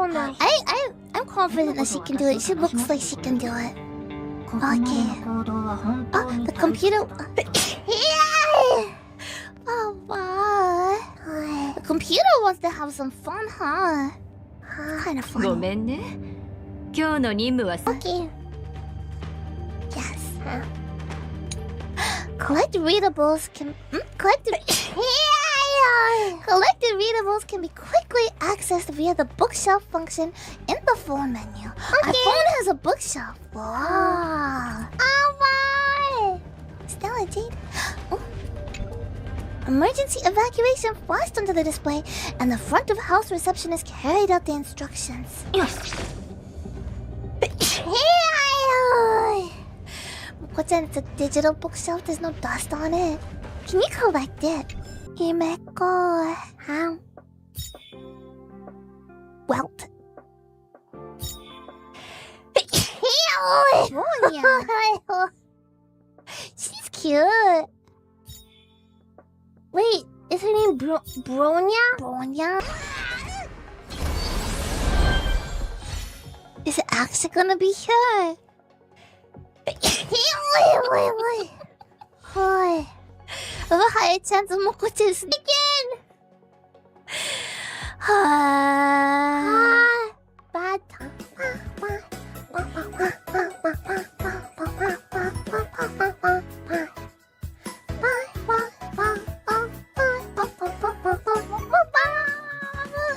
don't know. I'm confident that she can do it. She looks like she can do it. Okay. Oh, the computer. Oh, wow. The computer wants to have some fun, huh? Kind of fun. ごめんね。今日の任務は Okay. Yes. Collect readables can collected readables can be quickly accessed via the bookshelf function in the phone menu. Our phone has a bookshelf. Wow. Oh my! Stella Jade. Oh. Emergency evacuation flashed onto the display, and the front of house receptionist carried out the instructions. What's in the digital bookshelf? There's no dust on it. Can you collect it? Himeko. How? Welt. She's cute. Wait, is her name Bronya? Bronya? Is it actually gonna be her? Hi. I have a higher chance of Mococo Sneezes again.